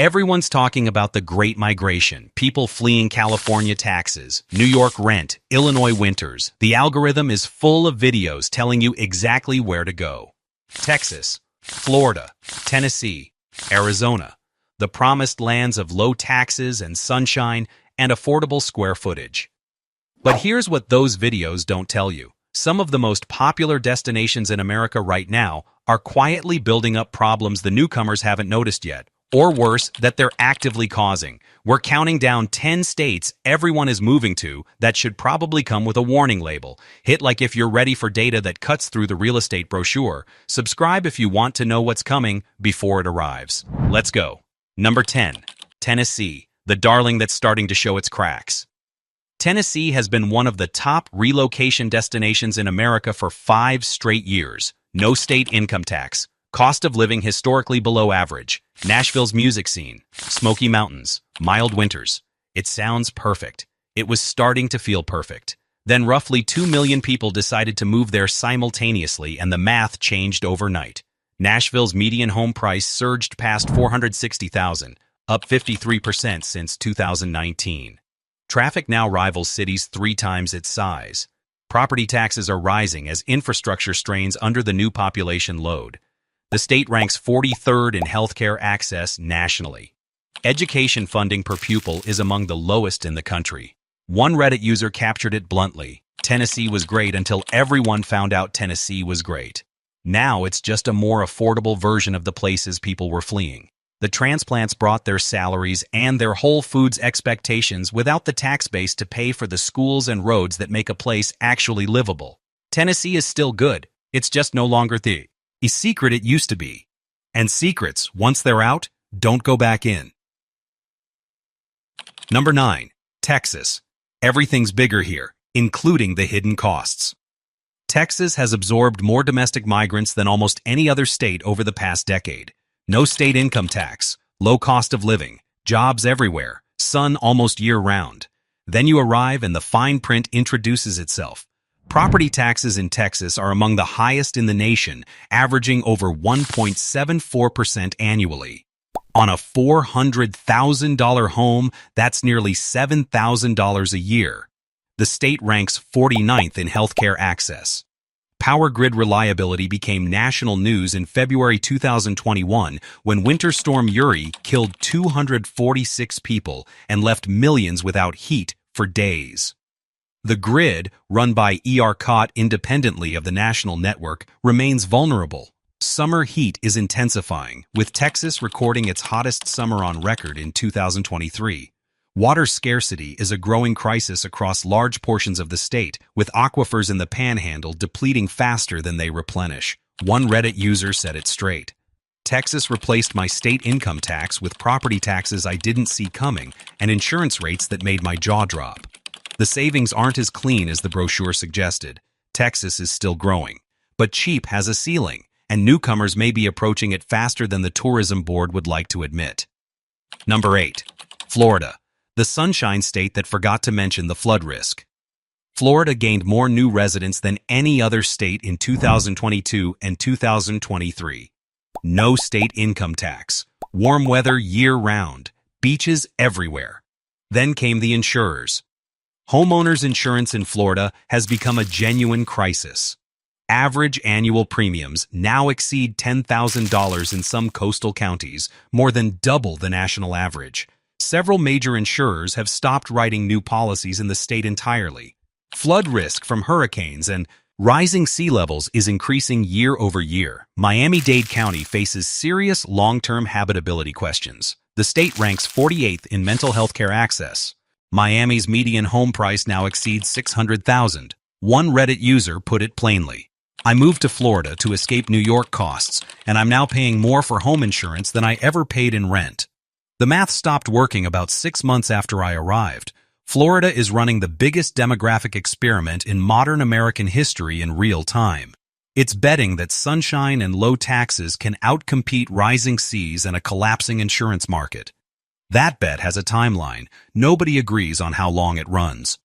Everyone's talking about the Great Migration, people fleeing California taxes, New York rent, Illinois winters. The algorithm is full of videos telling you exactly where to go. Texas, Florida, Tennessee, Arizona, the promised lands of low taxes and sunshine and affordable square footage. But here's what those videos don't tell you. Some of the most popular destinations in America right now are quietly building up problems the newcomers haven't noticed yet. Or worse, that they're actively causing. We're counting down 10 states everyone is moving to that should probably come with a warning label. Hit like if you're ready for data that cuts through the real estate brochure. Subscribe if you want to know what's coming before it arrives. Let's go. Number 10. Tennessee, the darling that's starting to show its cracks. Tennessee has been one of the top relocation destinations in America for 5 straight years. No state income tax. Cost of living historically below average. Nashville's music scene. Smoky Mountains. Mild winters. It sounds perfect. It was starting to feel perfect. Then roughly 2 million people decided to move there simultaneously and the math changed overnight. Nashville's median home price surged past $460,000, up 53% since 2019. Traffic now rivals cities 3 times its size. Property taxes are rising as infrastructure strains under the new population load. The state ranks 43rd in healthcare access nationally. Education funding per pupil is among the lowest in the country. One Reddit user captured it bluntly. Tennessee was great until everyone found out Tennessee was great. Now it's just a more affordable version of the places people were fleeing. The transplants brought their salaries and their Whole Foods expectations without the tax base to pay for the schools and roads that make a place actually livable. Tennessee is still good. It's just no longer the secret it used to be. And secrets, once they're out, don't go back in. Number 9. Texas. Everything's bigger here, including the hidden costs. Texas has absorbed more domestic migrants than almost any other state over the past decade. No state income tax, low cost of living, jobs everywhere, sun almost year-round. Then you arrive and the fine print introduces itself. Property taxes in Texas are among the highest in the nation, averaging over 1.74% annually. On a $400,000 home, that's nearly $7,000 a year. The state ranks 49th in healthcare access. Power grid reliability became national news in February 2021 when Winter Storm Uri killed 246 people and left millions without heat for days. The grid, run by ERCOT independently of the national network, remains vulnerable. Summer heat is intensifying, with Texas recording its hottest summer on record in 2023. Water scarcity is a growing crisis across large portions of the state, with aquifers in the panhandle depleting faster than they replenish. One Reddit user said it straight. Texas replaced my state income tax with property taxes I didn't see coming and insurance rates that made my jaw drop. The savings aren't as clean as the brochure suggested. Texas is still growing, but cheap has a ceiling, and newcomers may be approaching it faster than the tourism board would like to admit. Number 8. Florida, the sunshine state that forgot to mention the flood risk. Florida gained more new residents than any other state in 2022 and 2023. No state income tax, warm weather year-round, beaches everywhere. Then came the insurers. Homeowners insurance in Florida has become a genuine crisis. Average annual premiums now exceed $10,000 in some coastal counties, more than double the national average. Several major insurers have stopped writing new policies in the state entirely. Flood risk from hurricanes and rising sea levels is increasing year over year. Miami-Dade County faces serious long-term habitability questions. The state ranks 48th in mental health care access. Miami's median home price now exceeds $600,000. One Reddit user put it plainly. I moved to Florida to escape New York costs, and I'm now paying more for home insurance than I ever paid in rent. The math stopped working about 6 months after I arrived. Florida is running the biggest demographic experiment in modern American history in real time. It's betting that sunshine and low taxes can outcompete rising seas and a collapsing insurance market. That bet has a timeline. Nobody agrees on how long it runs.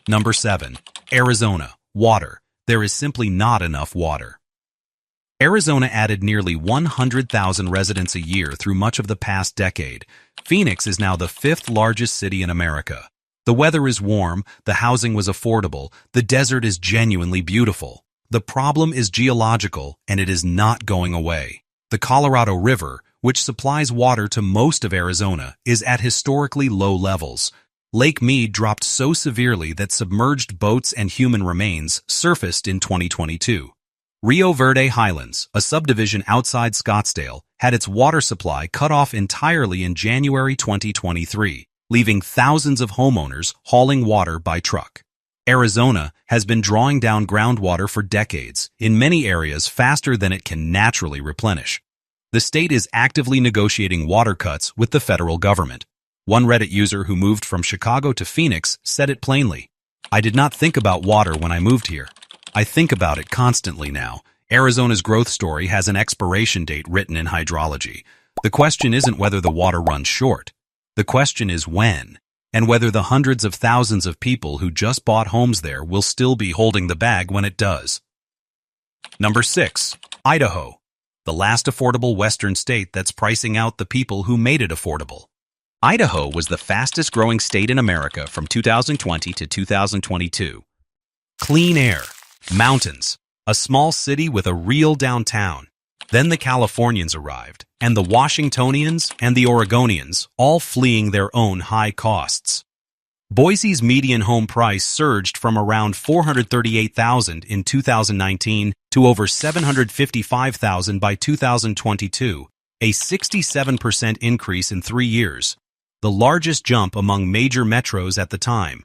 Number 7. Arizona. Water. There is simply not enough water. Arizona added nearly 100,000 residents a year through much of the past decade. Phoenix is now the fifth largest city in America. The weather is warm, the housing was affordable, the desert is genuinely beautiful. The problem is geological, and it is not going away. The Colorado River, which supplies water to most of Arizona, is at historically low levels. Lake Mead dropped so severely that submerged boats and human remains surfaced in 2022. Rio Verde Highlands, a subdivision outside Scottsdale, had its water supply cut off entirely in January 2023, leaving thousands of homeowners hauling water by truck. Arizona has been drawing down groundwater for decades, in many areas faster than it can naturally replenish. The state is actively negotiating water cuts with the federal government. One Reddit user who moved from Chicago to Phoenix said it plainly. "I did not think about water when I moved here. I think about it constantly now. Arizona's growth story has an expiration date written in hydrology. The question isn't whether the water runs short. The question is when, and whether the hundreds of thousands of people who just bought homes there will still be holding the bag when it does." Number 6. Idaho, the last affordable western state that's pricing out the people who made it affordable. Idaho was the fastest growing state in America from 2020 to 2022. Clean air, mountains, a small city with a real downtown. Then the Californians arrived, and the Washingtonians and the Oregonians, all fleeing their own high costs. Boise's median home price surged from around $438,000 in 2019 to over $755,000 by 2022, a 67% increase in 3 years, the largest jump among major metros at the time.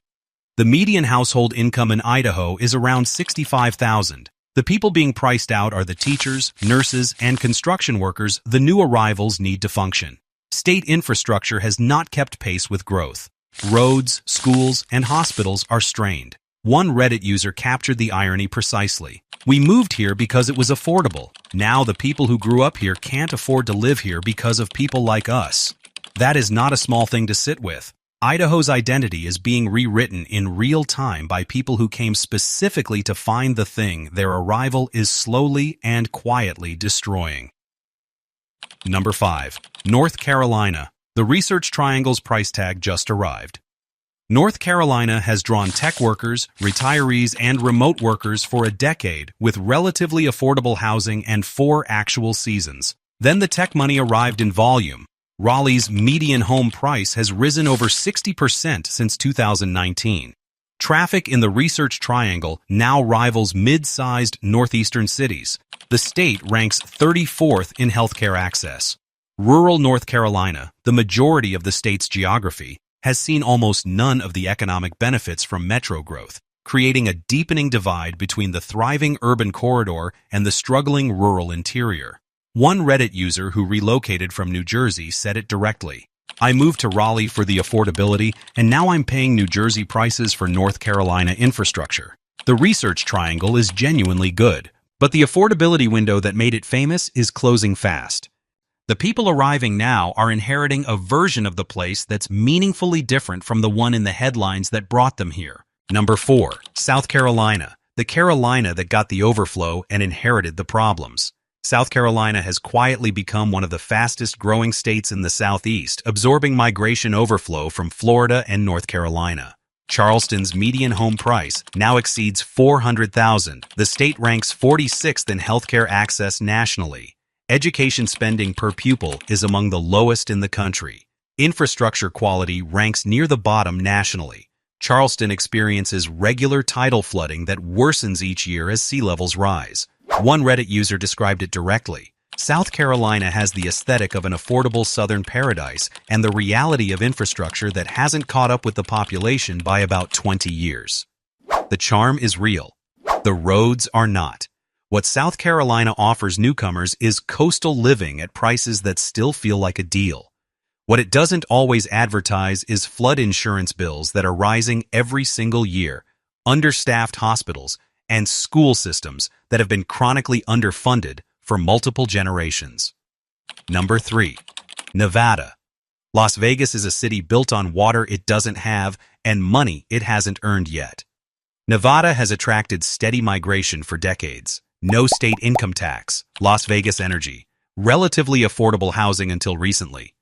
The median household income in Idaho is around $65,000. The people being priced out are the teachers, nurses, and construction workers the new arrivals need to function. State infrastructure has not kept pace with growth. Roads, schools, and hospitals are strained. One Reddit user captured the irony precisely. "We moved here because it was affordable. Now the people who grew up here can't afford to live here because of people like us." That is not a small thing to sit with. Idaho's identity is being rewritten in real time by people who came specifically to find the thing their arrival is slowly and quietly destroying. Number 5. North Carolina. The Research Triangle's price tag just arrived. North Carolina has drawn tech workers, retirees, and remote workers for a decade with relatively affordable housing and 4 actual seasons. Then the tech money arrived in volume. Raleigh's median home price has risen over 60% since 2019. Traffic in the Research Triangle now rivals mid-sized northeastern cities. The state ranks 34th in healthcare access. Rural North Carolina, the majority of the state's geography, has seen almost none of the economic benefits from metro growth, creating a deepening divide between the thriving urban corridor and the struggling rural interior. One Reddit user who relocated from New Jersey said it directly. "I moved to Raleigh for the affordability, and now I'm paying New Jersey prices for North Carolina infrastructure." The Research Triangle is genuinely good, but the affordability window that made it famous is closing fast. The people arriving now are inheriting a version of the place that's meaningfully different from the one in the headlines that brought them here. Number 4. South Carolina, the Carolina that got the overflow and inherited the problems. South Carolina has quietly become one of the fastest growing states in the Southeast, absorbing migration overflow from Florida and North Carolina. Charleston's median home price now exceeds $400,000. The state ranks 46th in healthcare access nationally. Education spending per pupil is among the lowest in the country. Infrastructure quality ranks near the bottom nationally. Charleston experiences regular tidal flooding that worsens each year as sea levels rise. One Reddit user described it directly. "South Carolina has the aesthetic of an affordable southern paradise and the reality of infrastructure that hasn't caught up with the population by about 20 years. The charm is real. The roads are not. What South Carolina offers newcomers is coastal living at prices that still feel like a deal. What it doesn't always advertise is flood insurance bills that are rising every single year, understaffed hospitals, and school systems that have been chronically underfunded for multiple generations." Number 3. Nevada. Las Vegas is a city built on water it doesn't have and money it hasn't earned yet. Nevada has attracted steady migration for decades. no state income tax, Las Vegas energy, relatively affordable housing until recently.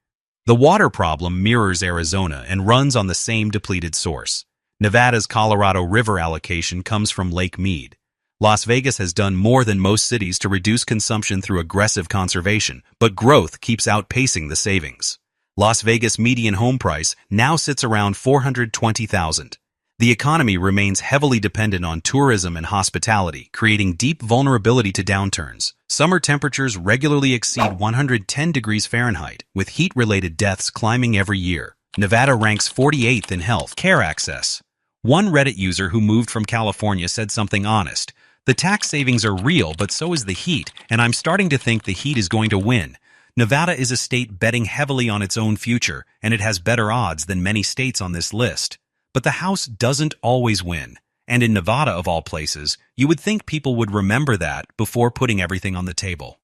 The water problem mirrors Arizona and runs on the same depleted source. Nevada's Colorado River allocation comes from Lake Mead. Las Vegas has done more than most cities to reduce consumption through aggressive conservation, but growth keeps outpacing the savings. Las Vegas median home price now sits around $420,000. The economy remains heavily dependent on tourism and hospitality, creating deep vulnerability to downturns. Summer temperatures regularly exceed 110 degrees Fahrenheit, with heat-related deaths climbing every year. Nevada ranks 48th in health care access. One Reddit user who moved from California said something honest. The tax savings are real, but so is the heat, and I'm starting to think the heat is going to win. Nevada is a state betting heavily on its own future, and it has better odds than many states on this list. But the House doesn't always win, and in Nevada of all places, you would think people would remember that before putting everything on the table.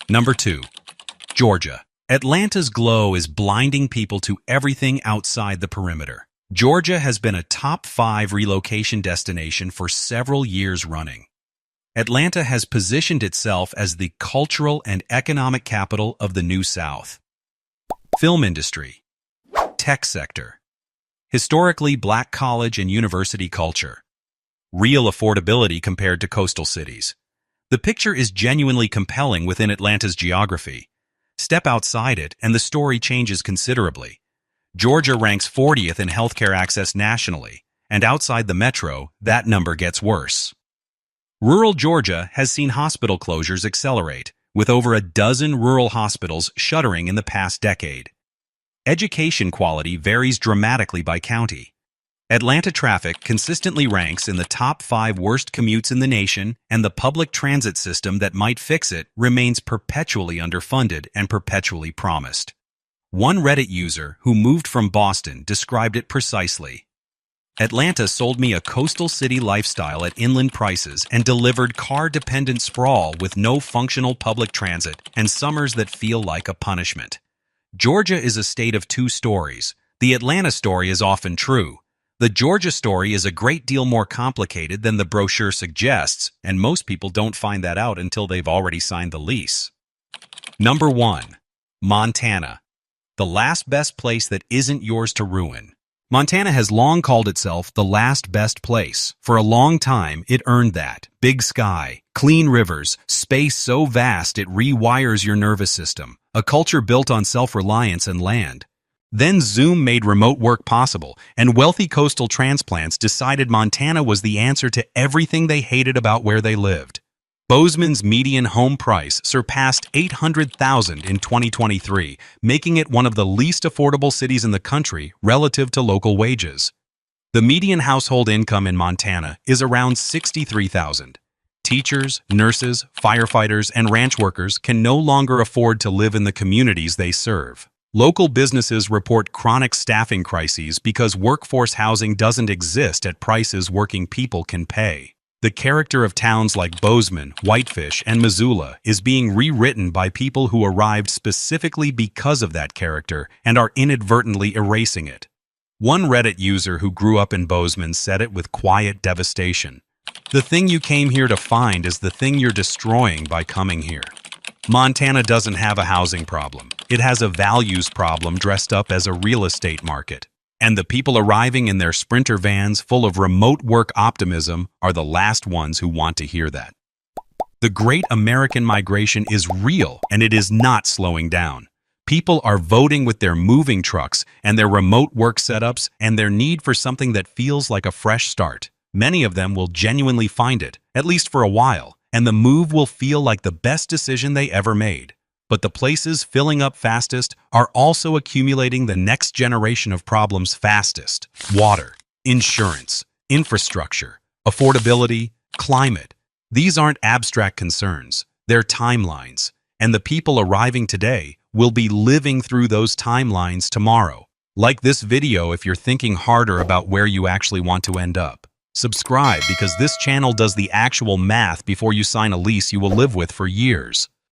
Number 2. Georgia. Atlanta's glow is blinding people to everything outside the perimeter. Georgia has been a top 5 relocation destination for several years running. Atlanta has positioned itself as the cultural and economic capital of the New South. Film industry. Tech sector. Historically black college and university culture. Real affordability compared to coastal cities. The picture is genuinely compelling within Atlanta's geography. Step outside it and the story changes considerably. Georgia ranks 40th in healthcare access nationally, and outside the metro, that number gets worse. Rural Georgia has seen hospital closures accelerate, with over a dozen rural hospitals shuttering in the past decade. Education quality varies dramatically by county. Atlanta traffic consistently ranks in the top 5 worst commutes in the nation, and the public transit system that might fix it remains perpetually underfunded and perpetually promised. One Reddit user who moved from Boston described it precisely. Atlanta sold me a coastal city lifestyle at inland prices and delivered car-dependent sprawl with no functional public transit and summers that feel like a punishment. Georgia is a state of 2 stories. The Atlanta story is often true. The Georgia story is a great deal more complicated than the brochure suggests, and most people don't find that out until they've already signed the lease. Number 1. Montana. The last best place that isn't yours to ruin. Montana has long called itself the last best place. For a long time, it earned that. Big sky, clean rivers, space so vast it rewires your nervous system. A culture built on self-reliance and land. Then Zoom made remote work possible, and wealthy coastal transplants decided Montana was the answer to everything they hated about where they lived. Bozeman's median home price surpassed $800,000 in 2023, making it one of the least affordable cities in the country relative to local wages. The median household income in Montana is around $63,000. Teachers, nurses, firefighters, and ranch workers can no longer afford to live in the communities they serve. Local businesses report chronic staffing crises because workforce housing doesn't exist at prices working people can pay. The character of towns like Bozeman, Whitefish, and Missoula is being rewritten by people who arrived specifically because of that character and are inadvertently erasing it. One Reddit user who grew up in Bozeman said it with quiet devastation. The thing you came here to find is the thing you're destroying by coming here. Montana doesn't have a housing problem. It has a values problem dressed up as a real estate market. And the people arriving in their Sprinter vans full of remote work optimism are the last ones who want to hear that. The Great American Migration is real, and it is not slowing down. People are voting with their moving trucks and their remote work setups and their need for something that feels like a fresh start. Many of them will genuinely find it, at least for a while, and the move will feel like the best decision they ever made. But the places filling up fastest are also accumulating the next generation of problems fastest. Water, insurance, infrastructure, affordability, climate. These aren't abstract concerns. They're timelines. And the people arriving today will be living through those timelines tomorrow. Like this video if you're thinking harder about where you actually want to end up. Subscribe because this channel does the actual math before you sign a lease you will live with for years.